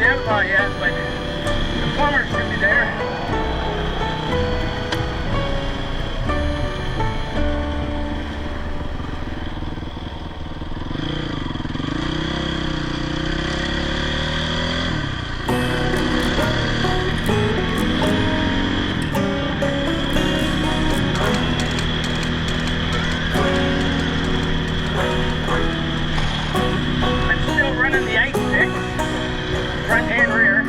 the outlaw yet, but the plumber's gonna be there. Front and rear.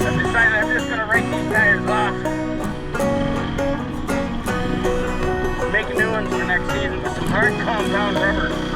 I've decided I'm just going to write these tires off. Make new ones for next season with some hard compound rubber.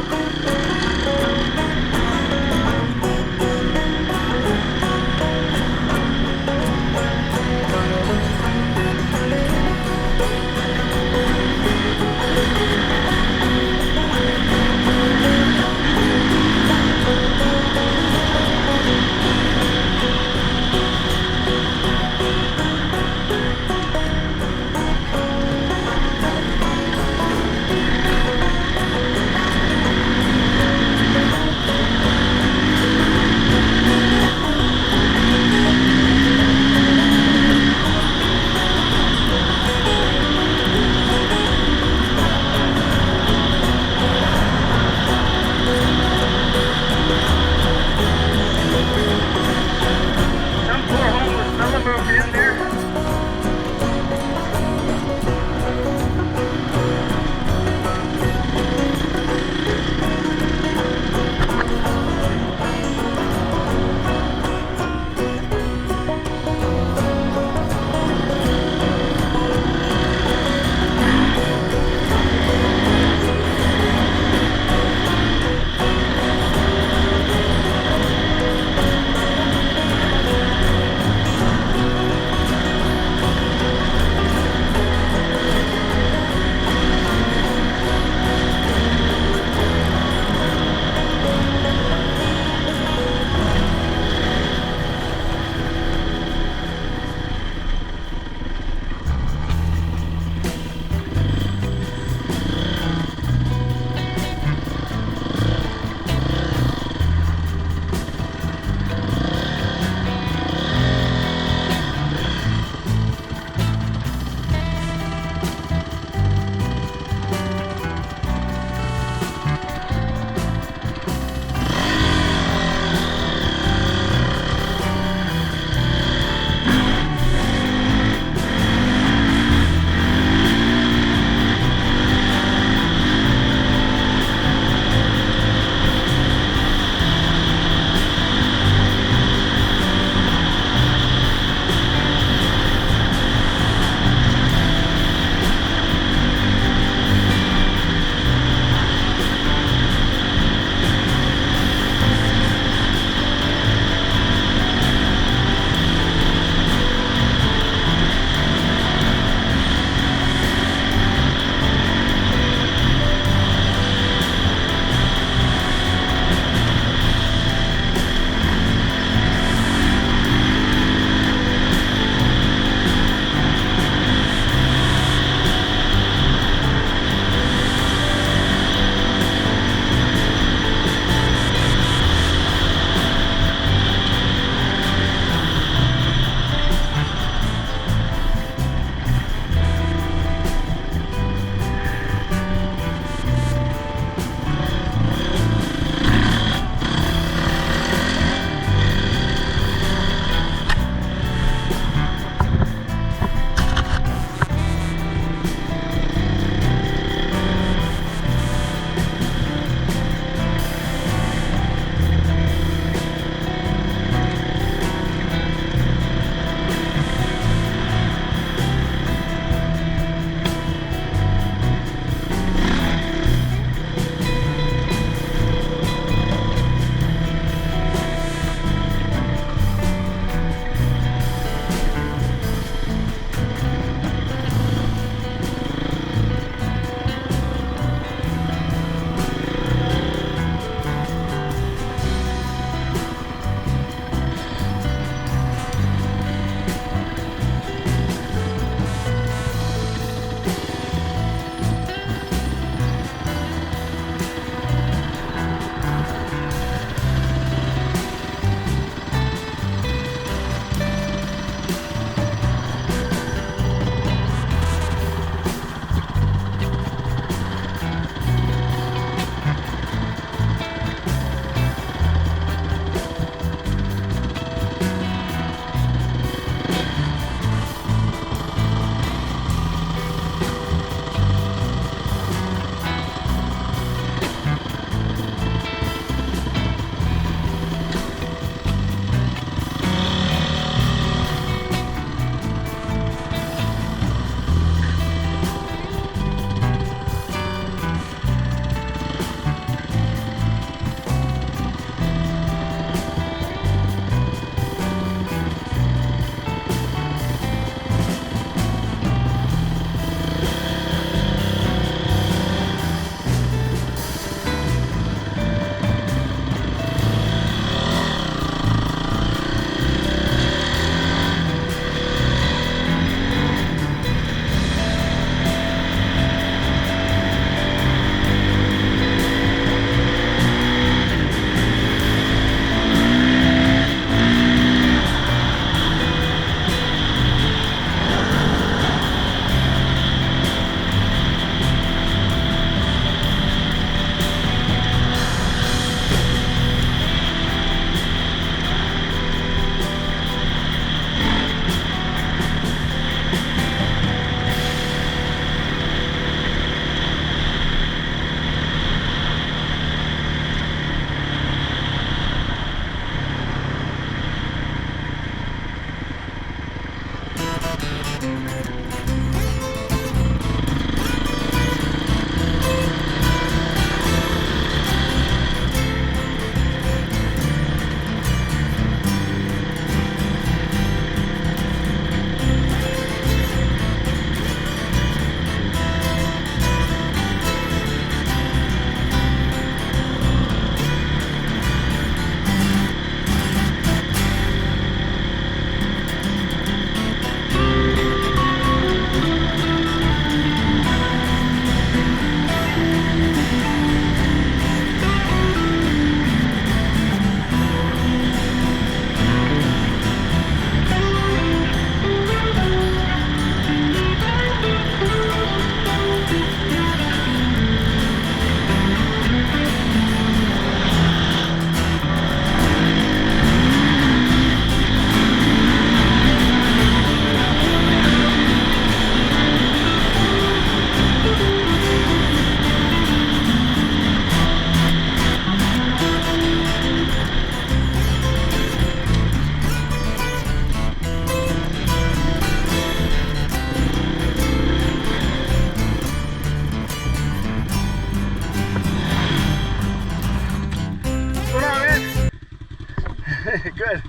Good.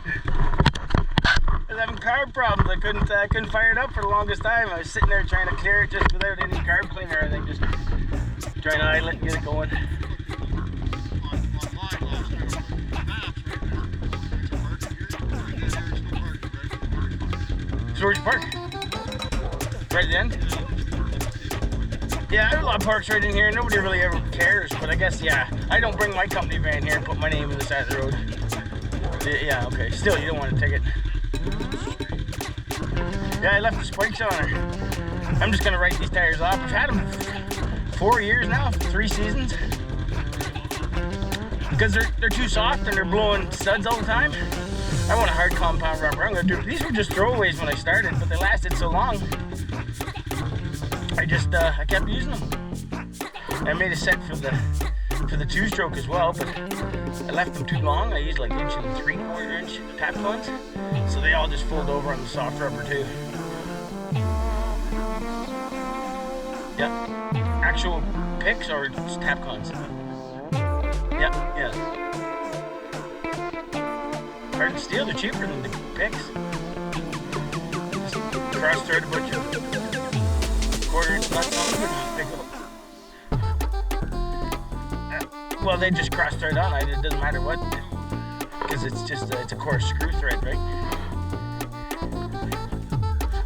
I was having carb problems. I couldn't fire it up for the longest time. I was sitting there trying to clear it just without any carb cleaner or anything, just trying to idle it and get it going. George Park. Right at the end? Yeah, there's a lot of parks right in here. Nobody really ever cares, but I guess, yeah. I don't bring my company van here and put my name on the side of the road. Yeah, okay. Still, you don't want to take it. Yeah, I left the spikes on her. I'm just going to write these tires off. I've had them 4 years now, 3 seasons. Because they're too soft and they're blowing studs all the time. I want a hard compound rubber. I'm going to do. These were just throwaways when I started, but they lasted so long. I kept using them. I made a set for the 2-stroke as well, but I left them too long. I used like 1 3/4 inch tap cones, so they all just fold over on the soft rubber too. Yep. Actual picks or just tap cones? Yep, yeah. Hard steel, they're cheaper than the picks. Just cross-thread a bunch of 1/4 inch nuts on them. Pick up. Well, they just cross-thread on. It doesn't matter what, because it's just it's a coarse screw thread, right?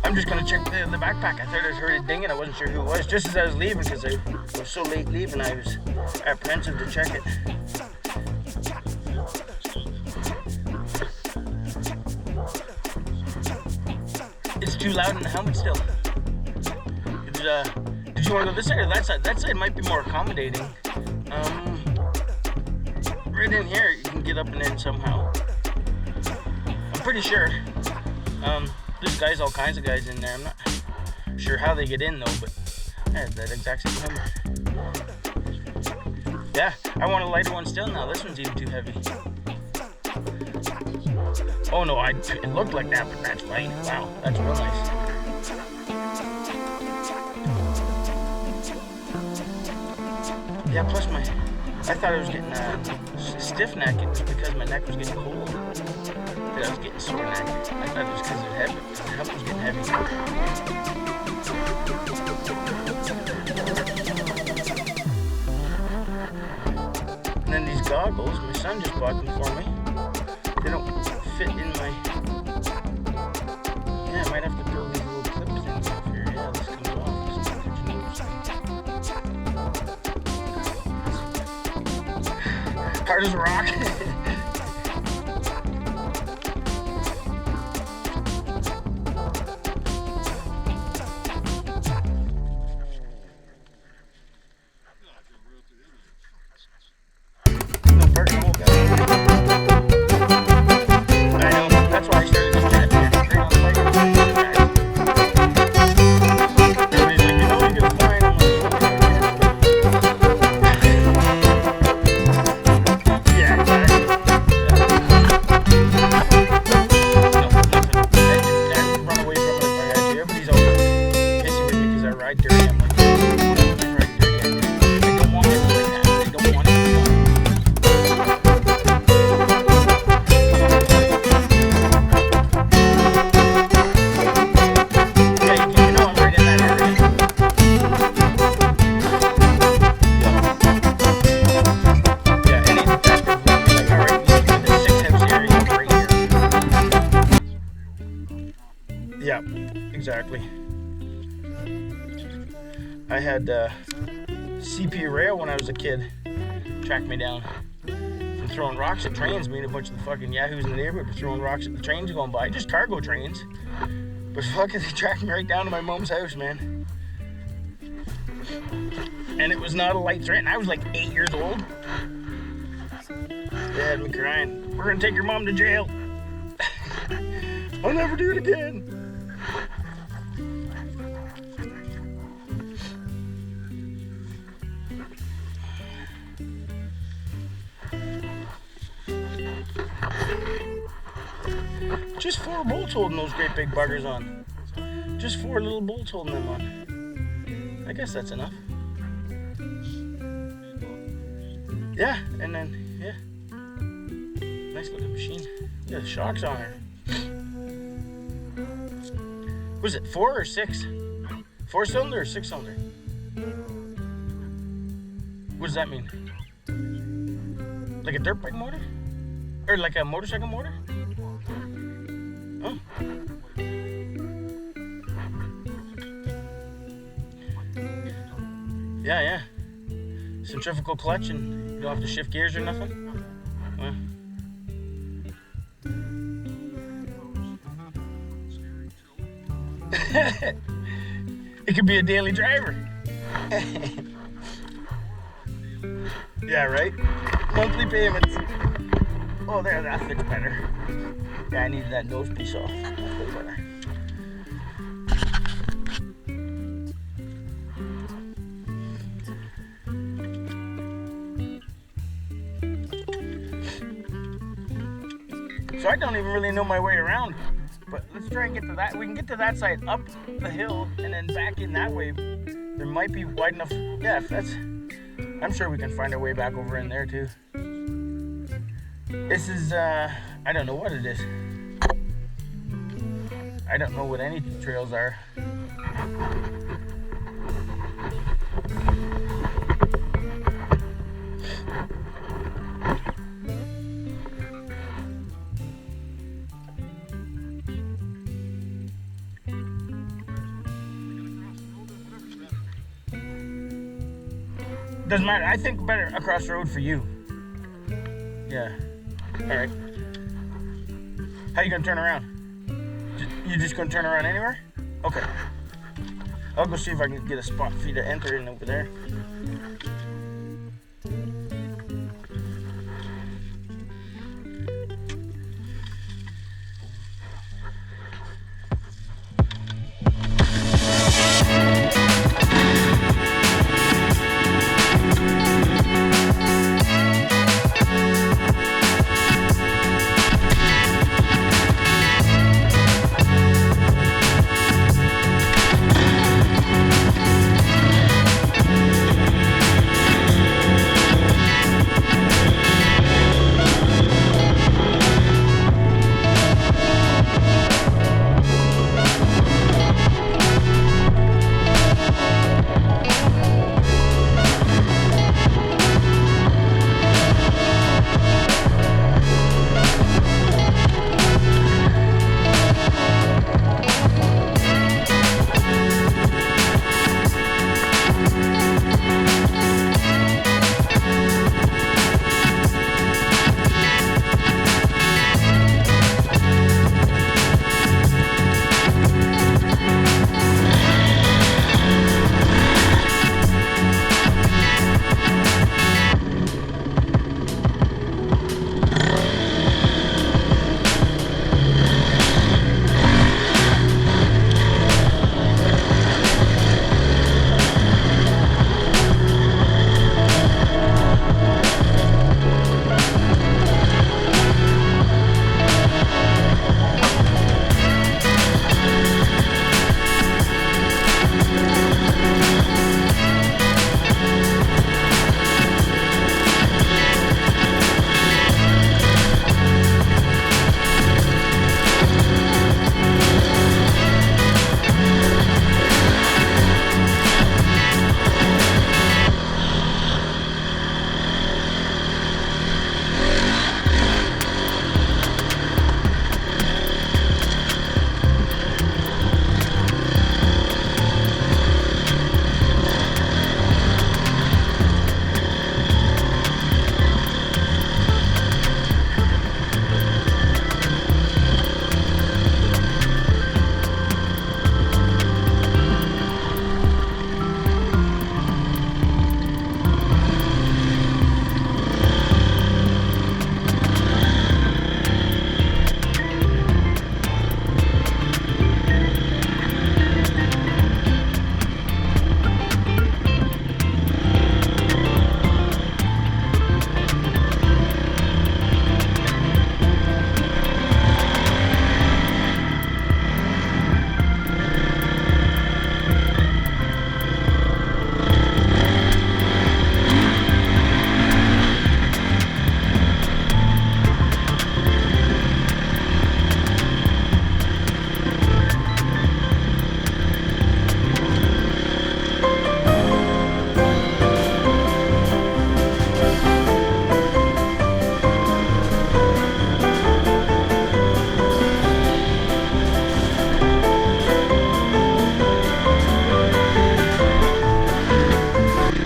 I'm just gonna check the backpack. I thought I heard it dinging. I wasn't sure who it was. Just as I was leaving, because I was so late leaving, I was apprehensive to check it. It's too loud in the helmet still. Did you want to go this side or that side? That side might be more accommodating. Right in here, you can get up and in somehow. I'm pretty sure. There's guys, all kinds of guys in there. I'm not sure how they get in though, but yeah, that exact same helmet. Yeah, I want a lighter one still now. This one's even too heavy. Oh no, it looked like that, but that's light. Wow, that's real nice. Yeah, plus I thought I was getting stiff neck. It was because my neck was getting cold that I was getting sore neck. I thought it was because the helmet was getting heavy. And then these goggles, my son just bought them for me. They don't fit in my... Yeah, I might have to throw these little clips in stuff here. Yeah, this comes off. Hard as a rock. Yeah, exactly. exactly. I had CP Rail when I was a kid track me down from throwing rocks at trains. Me and a bunch of the fucking yahoos in the neighborhood were throwing rocks at the trains going by, just cargo trains. But fucking they tracked me right down to my mom's house, man. And it was not a light threat. And I was like 8 years old. They had me crying. We're gonna take your mom to jail. I'll never do it again. Just 4 bolts holding those great big buggers on. Just 4 little bolts holding them on. I guess that's enough. Yeah, and then, yeah. Nice looking machine. Yeah, the shocks on her. Was it 4 or 6? 4-cylinder or 6-cylinder? What does that mean? Like a dirt bike motor? Or like a motorcycle motor? Oh. Yeah, yeah. Centrifugal clutch and you don't have to shift gears or nothing? Well. It could be a daily driver. Yeah, right? Monthly payments. Oh, there, that fits better. Yeah, I needed that nose piece off. That's way better. So I don't even really know my way around. But let's try and get to that. We can get to that side up the hill and then back in that way. There might be wide enough. Yeah, if that's... I'm sure we can find our way back over in there too. This is, I don't know what it is. I don't know what any trails are. Doesn't matter. I think better across the road for you. Yeah. All right. How you gonna turn around? You just gonna turn around anywhere? Okay. I'll go see if I can get a spot for you to enter in over there.